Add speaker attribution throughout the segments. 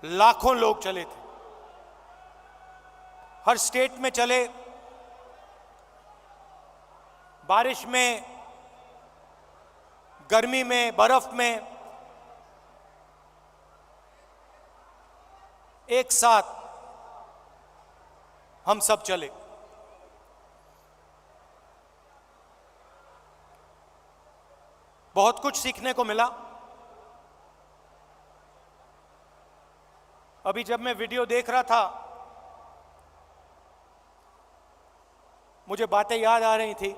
Speaker 1: लाखों लोग चले थे, हर स्टेट में चले, बारिश में, गर्मी में, बर्फ में, एक साथ हम सब चले। बहुत कुछ सीखने को मिला। अभी जब मैं वीडियो देख रहा था, मुझे बातें याद आ रही थी।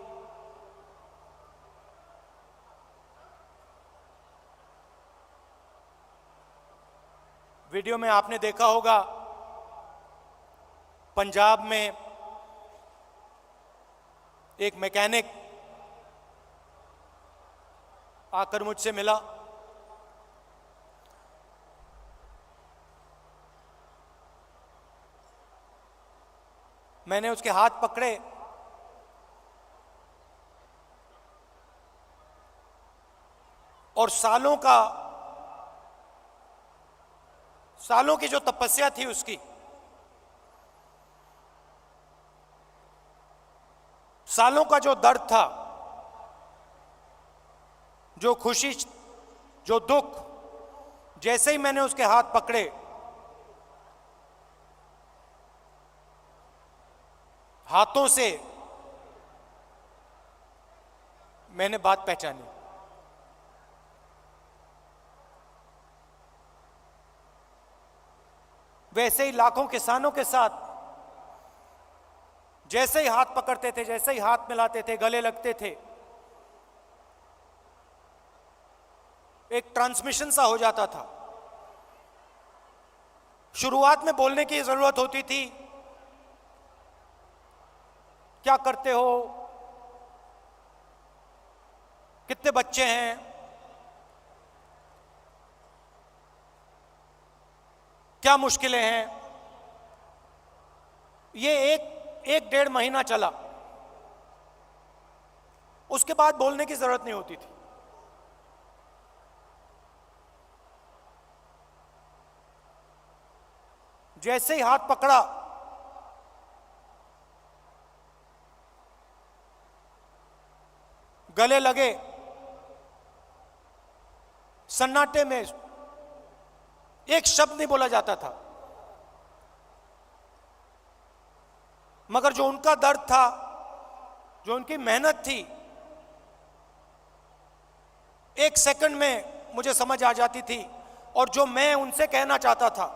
Speaker 1: वीडियो में आपने देखा होगा, पंजाब में एक मैकेनिक आकर मुझसे मिला। मैंने उसके हाथ पकड़े और सालों की जो तपस्या थी उसकी, सालों का जो दर्द था, जो खुशी, जो दुख, जैसे ही मैंने उसके हाथ पकड़े, हाथों से मैंने बात पहचानी। वैसे ही लाखों किसानों के साथ जैसे ही हाथ पकड़ते थे, जैसे ही हाथ मिलाते थे, गले लगते थे, एक ट्रांसमिशन सा हो जाता था। शुरुआत में बोलने की जरूरत होती थी, क्या करते हो, कितने बच्चे हैं, क्या मुश्किलें हैं। ये एक डेढ़ महीना चला, उसके बाद बोलने की जरूरत नहीं होती थी। जैसे ही हाथ पकड़ा, गले लगे, सन्नाटे में एक शब्द नहीं बोला जाता था, मगर जो उनका दर्द था, जो उनकी मेहनत थी, एक सेकंड में मुझे समझ आ जाती थी। और जो मैं उनसे कहना चाहता था,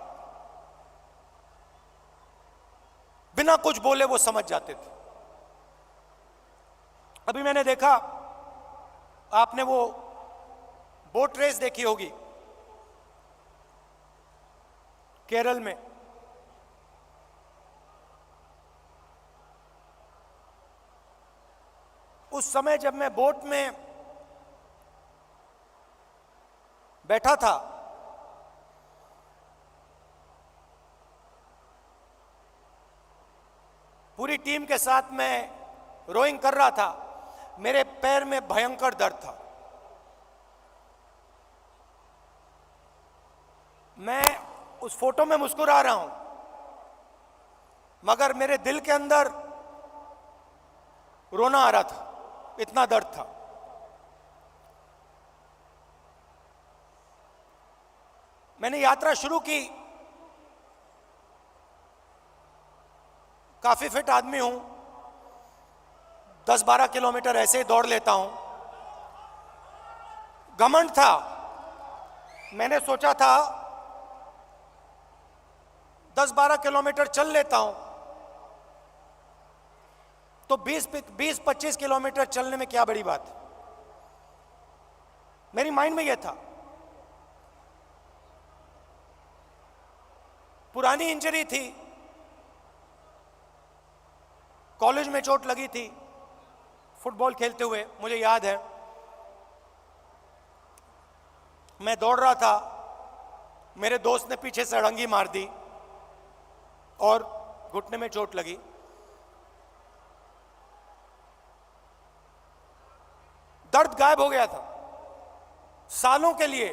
Speaker 1: बिना कुछ बोले वो समझ जाते थे। अभी मैंने देखा, आपने वो बोट रेस देखी होगी केरल में। उस समय जब मैं बोट में बैठा था, पूरी टीम के साथ मैं रोइंग कर रहा था, मेरे पैर में भयंकर दर्द था। मैं उस फोटो में मुस्कुरा रहा हूं, मगर मेरे दिल के अंदर रोना आ रहा था, इतना दर्द था। मैंने यात्रा शुरू की, काफी फिट आदमी हूं, 10-12 किलोमीटर ऐसे ही दौड़ लेता हूं। घमंड था, मैंने सोचा था 10-12 किलोमीटर चल लेता हूं तो 20-25 किलोमीटर चलने में क्या बड़ी बात। मेरी माइंड में यह था। पुरानी इंजरी थी, कॉलेज में चोट लगी थी फुटबॉल खेलते हुए, मुझे याद है। मैं दौड़ रहा था, मेरे दोस्त ने पीछे से अड़ंगी मार दी और घुटने में चोट लगी। दर्द गायब हो गया था, सालों के लिए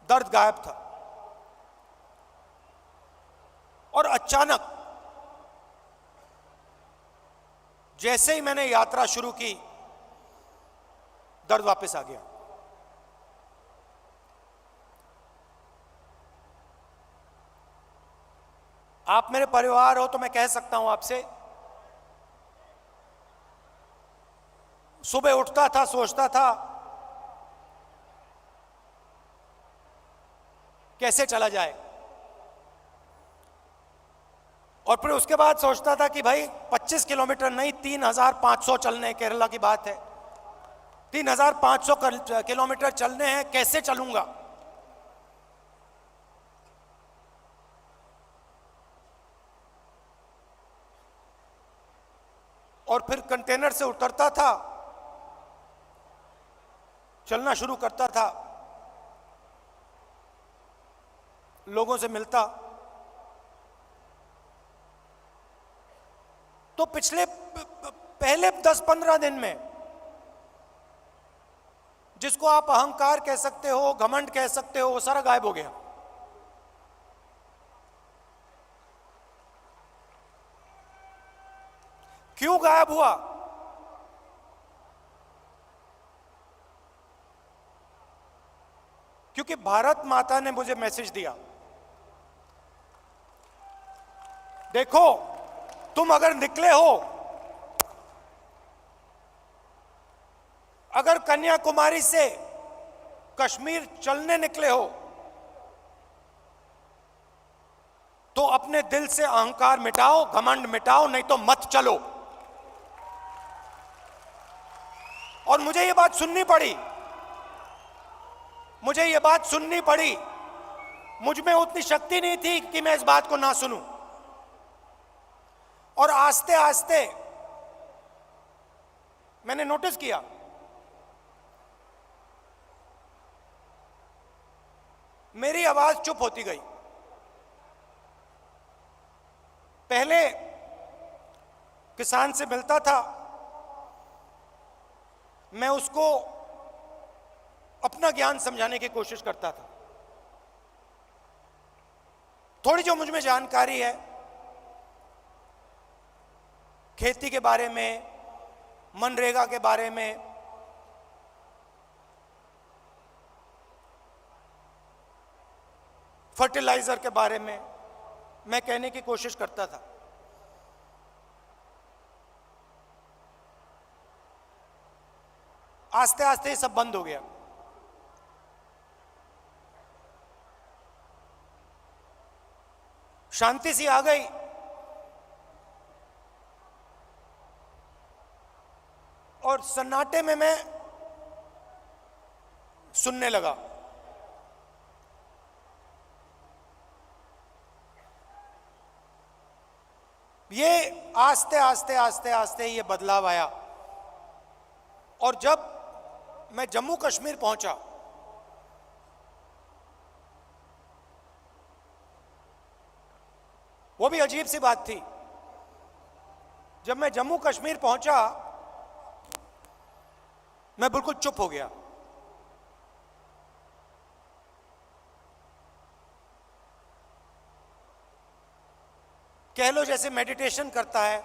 Speaker 1: दर्द गायब था। और अचानक जैसे ही मैंने यात्रा शुरू की, दर्द वापस आ गया। आप मेरे परिवार हो तो मैं कह सकता हूं आपसे, सुबह उठता था, सोचता था कैसे चला जाए, और फिर उसके बाद सोचता था कि भाई 25 किलोमीटर नहीं 3,500 चलने, केरला की बात है, 3,500 किलोमीटर चलने हैं, कैसे चलूंगा। और फिर कंटेनर से उतरता था, चलना शुरू करता था, लोगों से मिलता। तो पिछले पहले 10-15 दिन में, जिसको आप अहंकार कह सकते हो, घमंड कह सकते हो, वो सारा गायब हो गया। क्यों गायब हुआ? क्योंकि भारत माता ने मुझे मैसेज दिया, देखो तुम अगर निकले हो, अगर कन्याकुमारी से कश्मीर चलने निकले हो, तो अपने दिल से अहंकार मिटाओ, घमंड मिटाओ, नहीं तो मत चलो। और मुझे ये बात सुननी पड़ी, मुझे ये बात सुननी पड़ी। मुझ में उतनी शक्ति नहीं थी कि मैं इस बात को ना सुनूं। और आस्ते आस्ते मैंने नोटिस किया, मेरी आवाज चुप होती गई। पहले किसान से मिलता था, मैं उसको अपना ज्ञान समझाने की कोशिश करता था। थोड़ी जो मुझ में जानकारी है खेती के बारे में, मनरेगा के बारे में, फर्टिलाइजर के बारे में, मैं कहने की कोशिश करता था। आस्ते आस्ते ये सब बंद हो गया। शांति सी आ गई। और सन्नाटे में मैं सुनने लगा। ये आस्ते आस्ते आस्ते आस्ते ये बदलाव आया। और जब मैं जम्मू कश्मीर पहुंचा, वो भी अजीब सी बात थी। जब मैं जम्मू कश्मीर पहुंचा, मैं बिल्कुल चुप हो गया। कह लो जैसे मेडिटेशन करता है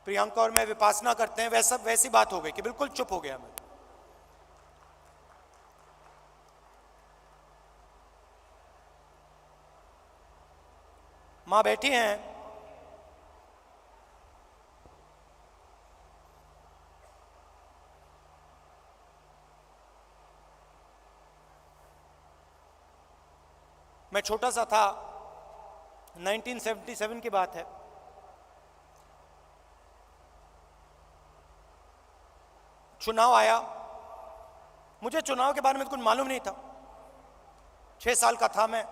Speaker 1: प्रियंका और मैं, विपासना करते हैं, वैसी बात हो गई कि बिल्कुल चुप हो गया मैं। मां बैठी हैं, मैं छोटा सा था, 1977 की बात है। चुनाव आया, मुझे चुनाव के बारे में कुछ मालूम नहीं था, 6 साल का था मैं।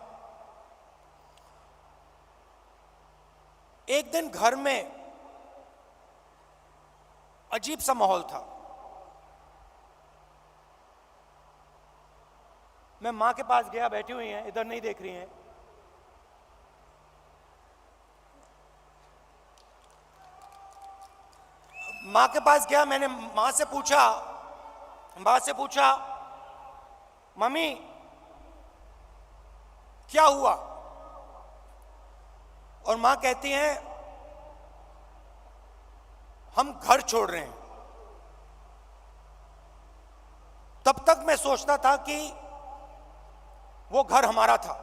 Speaker 1: एक दिन घर में अजीब सा माहौल था। मैं मां के पास गया, बैठी हुई हैं, इधर नहीं देख रही हैं। मां के पास गया, मैंने मां से पूछा मम्मी क्या हुआ? और मां कहती हैं हम घर छोड़ रहे हैं। तब तक मैं सोचता था कि वो घर हमारा था।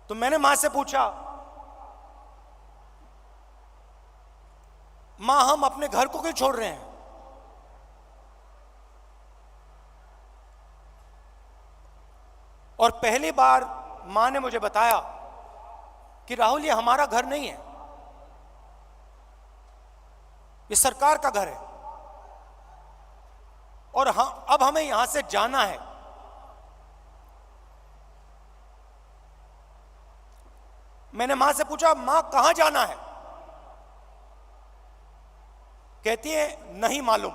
Speaker 1: तो मैंने मां से पूछा, मां हम अपने घर को क्यों छोड़ रहे हैं? और पहली बार मां ने मुझे बताया कि राहुल ये हमारा घर नहीं है, ये सरकार का घर है और अब हमें यहां से जाना है। मैंने मां से पूछा, मां कहां जाना है? कहती है नहीं मालूम।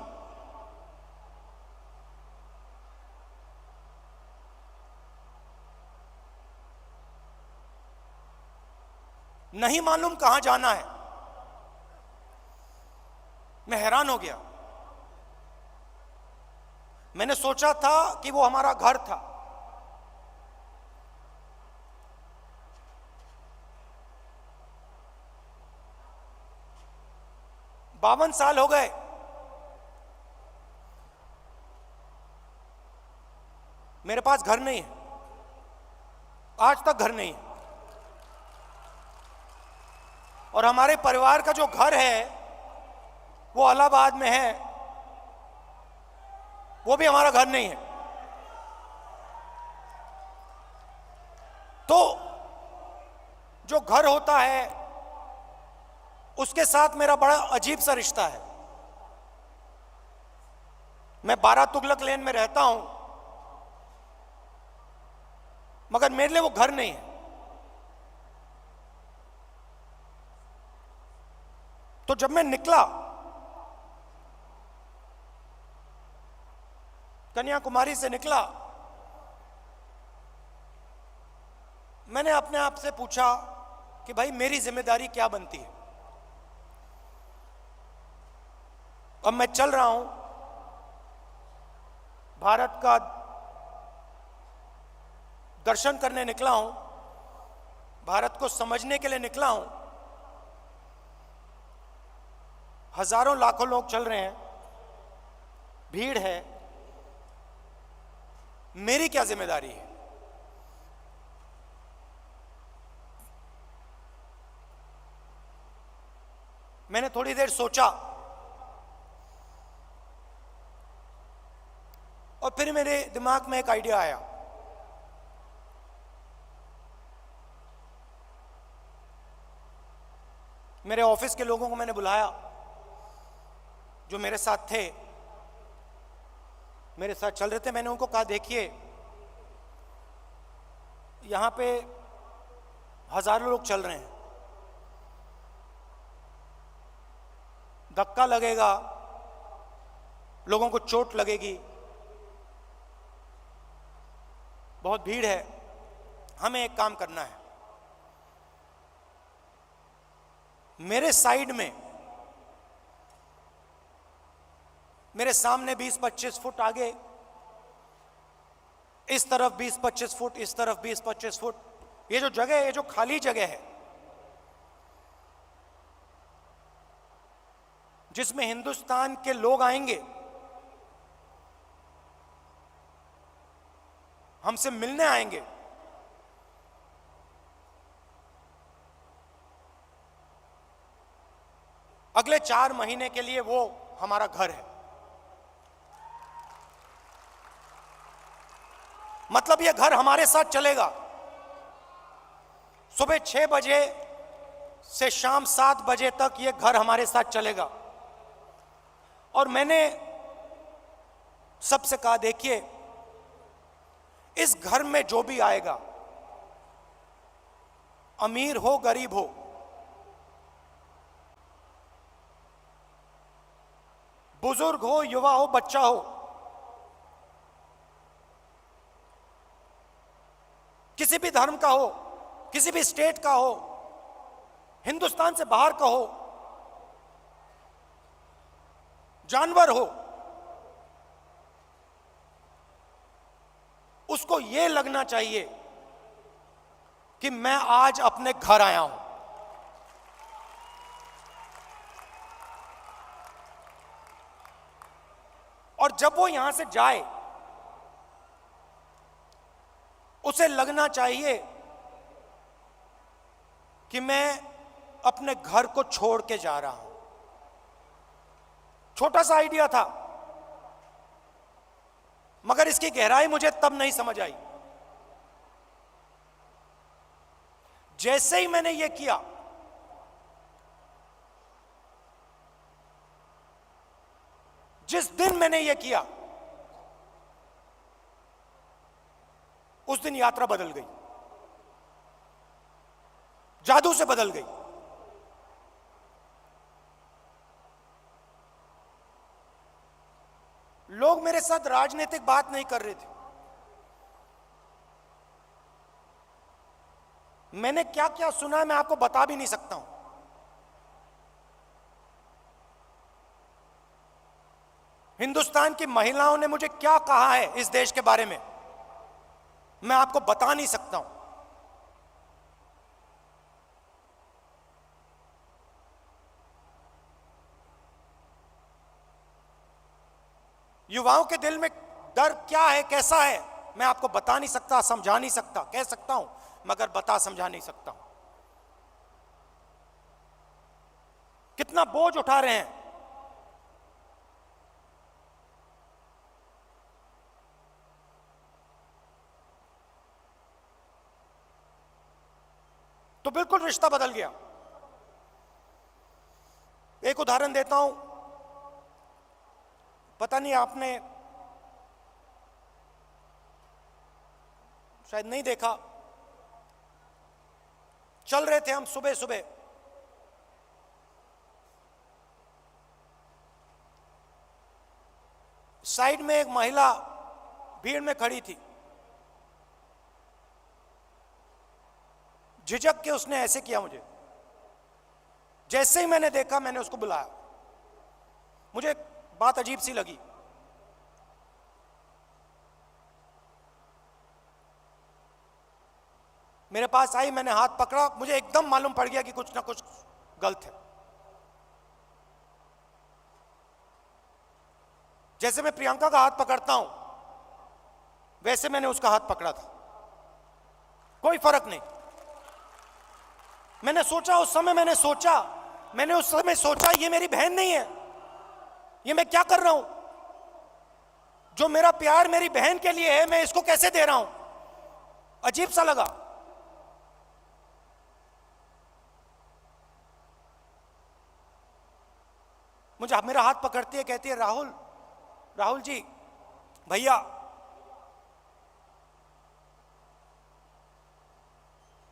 Speaker 1: नहीं मालूम कहां जाना है। मैं हैरान हो गया। मैंने सोचा था कि वो हमारा घर था। बावन साल हो गए मेरे पास घर नहीं है, आज तक घर नहीं है। और हमारे परिवार का जो घर है वो इलाहाबाद में है, वो भी हमारा घर नहीं है। तो जो घर होता है उसके साथ मेरा बड़ा अजीब सा रिश्ता है। मैं 12 तुगलक लेन में रहता हूं, मगर मेरे लिए वो घर नहीं है। तो जब मैं निकला, कन्याकुमारी से निकला, मैंने अपने आप से पूछा कि भाई मेरी जिम्मेदारी क्या बनती है। अब मैं चल रहा हूं, भारत का दर्शन करने निकला हूं, भारत को समझने के लिए निकला हूं। हजारों लाखों लोग चल रहे हैं, भीड़ है, मेरी क्या जिम्मेदारी है? मैंने थोड़ी देर सोचा और फिर मेरे दिमाग में एक आइडिया आया। मेरे ऑफिस के लोगों को मैंने बुलाया जो मेरे साथ थे, मेरे साथ चल रहे थे। मैंने उनको कहा, देखिए यहां पे हजारों लोग चल रहे हैं, धक्का लगेगा, लोगों को चोट लगेगी, बहुत भीड़ है। हमें एक काम करना है, मेरे साइड में, मेरे सामने 20-25 फुट आगे, इस तरफ 20-25 फुट, इस तरफ 20-25 फुट, ये जो जगह है, ये जो खाली जगह है जिसमें हिंदुस्तान के लोग आएंगे, हमसे मिलने आएंगे, अगले 4 महीने के लिए वो हमारा घर है। मतलब ये घर हमारे साथ चलेगा। सुबह 6 बजे से शाम 7 बजे तक ये घर हमारे साथ चलेगा। और मैंने सबसे कहा, देखिए इस घर में जो भी आएगा, अमीर हो गरीब हो, बुजुर्ग हो युवा हो बच्चा हो, किसी भी धर्म का हो, किसी भी स्टेट का हो, हिंदुस्तान से बाहर का हो, जानवर हो, उसको यह लगना चाहिए कि मैं आज अपने घर आया हूं। और जब वो यहां से जाए, उसे लगना चाहिए कि मैं अपने घर को छोड़ के जा रहा हूं। छोटा सा आइडिया था, मगर इसकी गहराई मुझे तब नहीं समझ आई। जैसे ही मैंने ये किया, जिस दिन मैंने ये किया, उस दिन यात्रा बदल गई, जादू से बदल गई। लोग मेरे साथ राजनीतिक बात नहीं कर रहे थे। मैंने क्या क्या सुना मैं आपको बता भी नहीं सकता हूं। हिंदुस्तान की महिलाओं ने मुझे क्या कहा है इस देश के बारे में, मैं आपको बता नहीं सकता हूं। युवाओं के दिल में डर क्या है, कैसा है, मैं आपको बता नहीं सकता, समझा नहीं सकता। कह सकता हूं मगर बता समझा नहीं सकता हूं। कितना बोझ उठा रहे हैं। तो बिल्कुल रिश्ता बदल गया। एक उदाहरण देता हूं, पता नहीं आपने शायद नहीं देखा। चल रहे थे हम सुबह सुबह, साइड में एक महिला भीड़ में खड़ी थी। झिझक के उसने ऐसे किया मुझे। जैसे ही मैंने देखा, मैंने उसको बुलाया। मुझे बात अजीब सी लगी। मेरे पास आई, मैंने हाथ पकड़ा, मुझे एकदम मालूम पड़ गया कि कुछ ना कुछ गलत है। जैसे मैं प्रियंका का हाथ पकड़ता हूं, वैसे मैंने उसका हाथ पकड़ा था। कोई फर्क नहीं। मैंने सोचा उस समय, मैंने उस समय सोचा ये मेरी बहन नहीं है, ये मैं क्या कर रहा हूं? जो मेरा प्यार मेरी बहन के लिए है, मैं इसको कैसे दे रहा हूं? अजीब सा लगा। मुझे मेरा हाथ पकड़ती है, कहती है राहुल जी, भैया,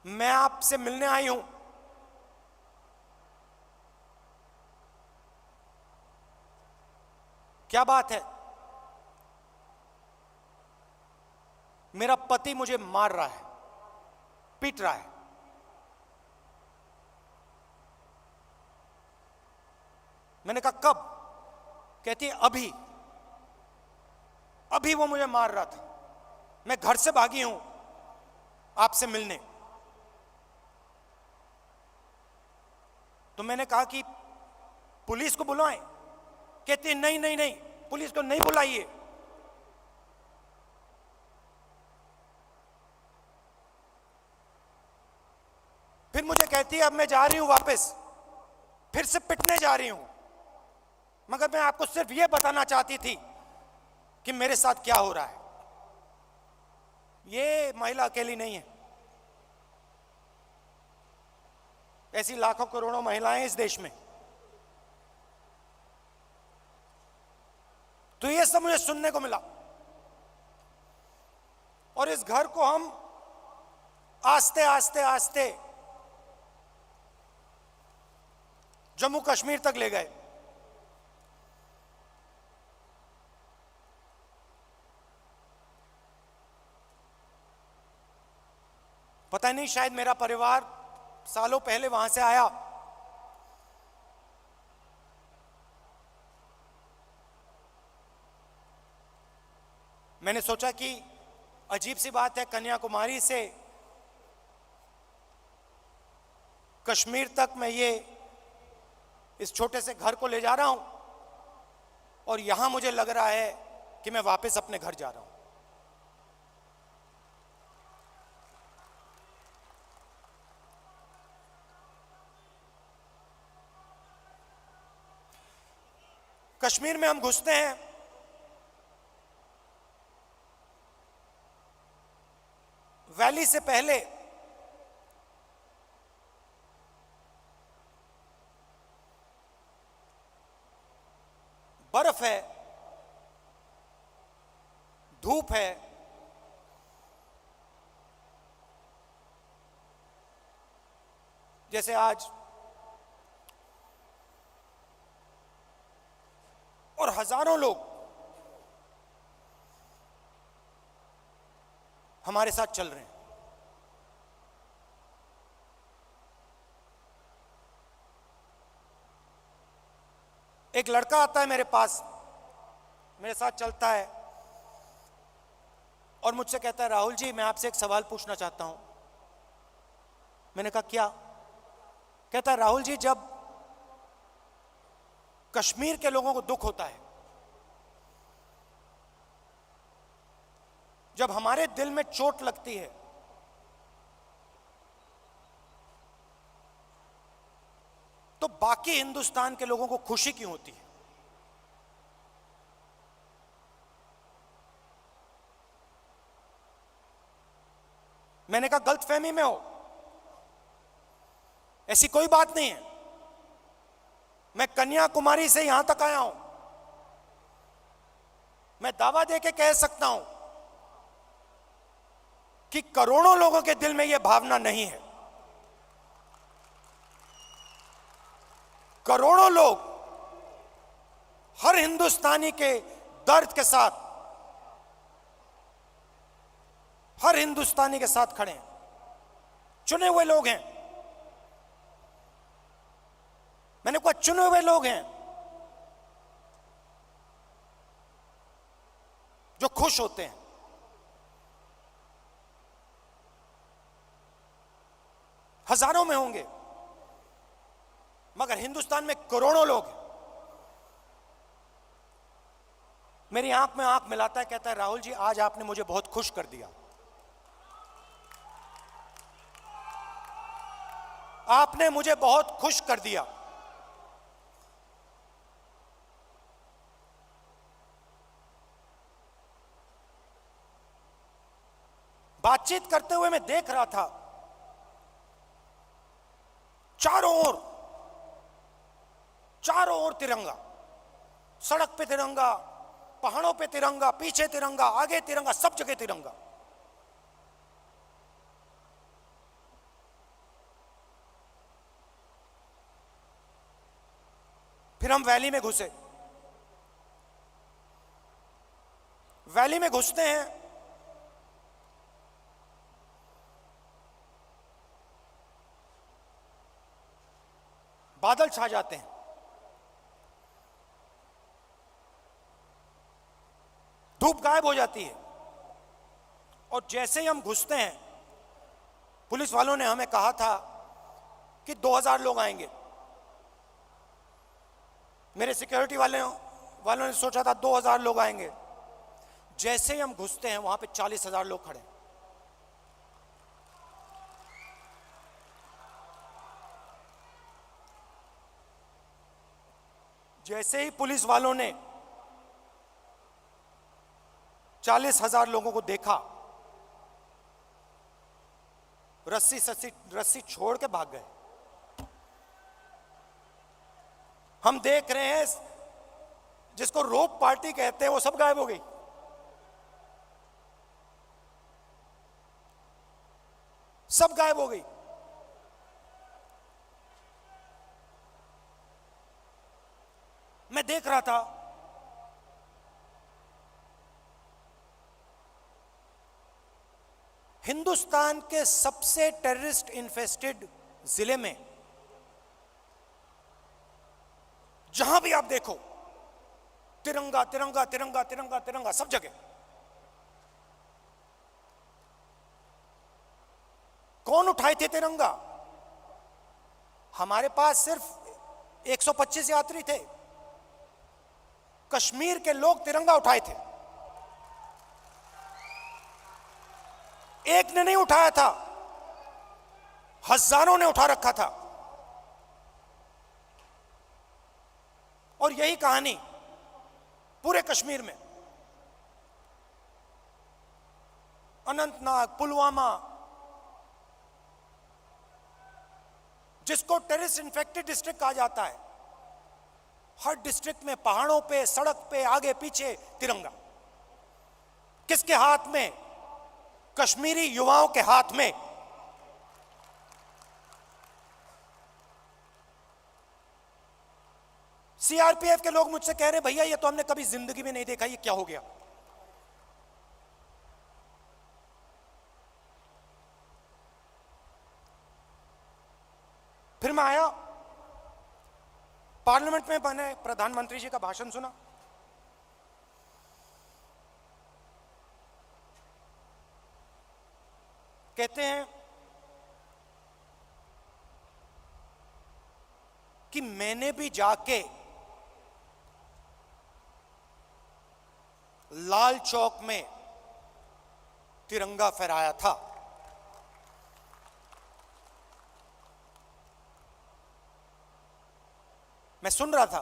Speaker 1: मैं आपसे मिलने आई हूं। क्या बात है? मेरा पति मुझे मार रहा है, पीट रहा है। मैंने कहा कब? कहती है अभी वो मुझे मार रहा था, मैं घर से भागी हूं आपसे मिलने। तो मैंने कहा कि पुलिस को बुलाएं। कहती है नहीं, पुलिस को नहीं बुलाइए। फिर मुझे कहती है अब मैं जा रही हूं वापस, फिर से पिटने जा रही हूं। मगर मैं आपको सिर्फ यह बताना चाहती थी कि मेरे साथ क्या हो रहा है। ये महिला अकेली नहीं है, ऐसी लाखों करोड़ों महिलाएं इस देश में। तो ये सब मुझे सुनने को मिला। और इस घर को हम आस्ते आस्ते जम्मू कश्मीर तक ले गए। पता नहीं, शायद मेरा परिवार सालों पहले वहां से आया। मैंने सोचा कि अजीब सी बात है, कन्याकुमारी से कश्मीर तक मैं ये इस छोटे से घर को ले जा रहा हूं और यहां मुझे लग रहा है कि मैं वापस अपने घर जा रहा हूं। कश्मीर में हम घुसते हैं, वैली से पहले बर्फ है, धूप है, जैसे आज, और हजारों लोग हमारे साथ चल रहे हैं। एक लड़का आता है मेरे पास, मेरे साथ चलता है और मुझसे कहता है, राहुल जी मैं आपसे एक सवाल पूछना चाहता हूं। मैंने कहा क्या? कहता है, राहुल जी जब कश्मीर के लोगों को दुख होता है, जब हमारे दिल में चोट लगती है, तो बाकी हिंदुस्तान के लोगों को खुशी क्यों होती है? मैंने कहा गलतफहमी में हो, ऐसी कोई बात नहीं है। मैं कन्याकुमारी से यहां तक आया हूं, मैं दावा देके कह सकता हूं कि करोड़ों लोगों के दिल में यह भावना नहीं है। करोड़ों लोग हर हिंदुस्तानी के दर्द के साथ, हर हिंदुस्तानी के साथ खड़े हैं। चुने हुए लोग हैं, मैंने कहा चुने हुए लोग हैं जो खुश होते हैं। हजारों में होंगे, मगर हिंदुस्तान में करोड़ों लोग हैं। मेरी आंख में आंख मिलाता है, कहता है, राहुल जी आज आपने मुझे बहुत खुश कर दिया, आपने मुझे बहुत खुश कर दिया। बातचीत करते हुए मैं देख रहा था, चारों ओर तिरंगा, सड़क पे तिरंगा, पहाड़ों पे तिरंगा, पीछे तिरंगा, आगे तिरंगा, सब जगह तिरंगा। फिर हम वैली में घुसे। वैली में घुसते हैं, बादल छा जाते हैं, धूप गायब हो जाती है, और जैसे ही हम घुसते हैं, पुलिस वालों ने हमें कहा था कि 2000 लोग आएंगे। मेरे सिक्योरिटी वालों ने सोचा था 2000 लोग आएंगे। जैसे ही हम घुसते हैं, वहां पे 40,000 लोग खड़े हैं। जैसे ही पुलिस वालों ने 40,000 लोगों को देखा, रस्सी छोड़ के भाग गए। हम देख रहे हैं, जिसको रोप पार्टी कहते हैं, वो सब गायब हो गई। सब गायब हो गई। मैं देख रहा था, हिंदुस्तान के सबसे टेररिस्ट इन्फेस्टेड जिले में जहां भी आप देखो, तिरंगा तिरंगा तिरंगा तिरंगा तिरंगा, सब जगह। कौन उठाए थे तिरंगा? हमारे पास सिर्फ 125 यात्री थे, कश्मीर के लोग तिरंगा उठाए थे। एक ने नहीं उठाया था, हजारों ने उठा रखा था। और यही कहानी पूरे कश्मीर में, अनंतनाग, पुलवामा, जिसको टेररिस्ट इन्फेक्टेड डिस्ट्रिक्ट कहा जाता है, हर डिस्ट्रिक्ट में पहाड़ों पे, सड़क पे, आगे पीछे तिरंगा। किसके हाथ में? कश्मीरी युवाओं के हाथ में। सीआरपीएफ के लोग मुझसे कह रहे, भैया ये तो हमने कभी जिंदगी में नहीं देखा, ये क्या हो गया? फिर मैं आया, पार्लियामेंट में मैंने प्रधानमंत्री जी का भाषण सुना। कहते हैं कि मैंने भी जाके लाल चौक में तिरंगा फहराया था। मैं सुन रहा था,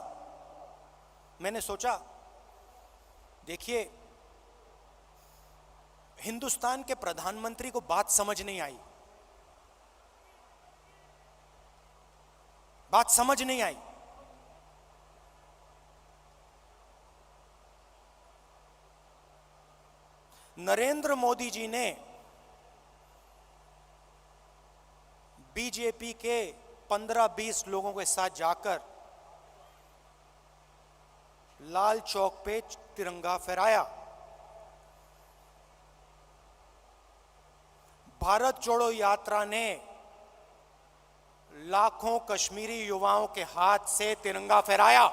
Speaker 1: मैंने सोचा, देखिए हिंदुस्तान के प्रधानमंत्री को बात समझ नहीं आई, बात समझ नहीं आई। नरेंद्र मोदी जी ने बीजेपी के 15-20 लोगों के साथ जाकर लाल चौक पे तिरंगा फहराया। भारत जोड़ो यात्रा ने लाखों कश्मीरी युवाओं के हाथ से तिरंगा फहराया।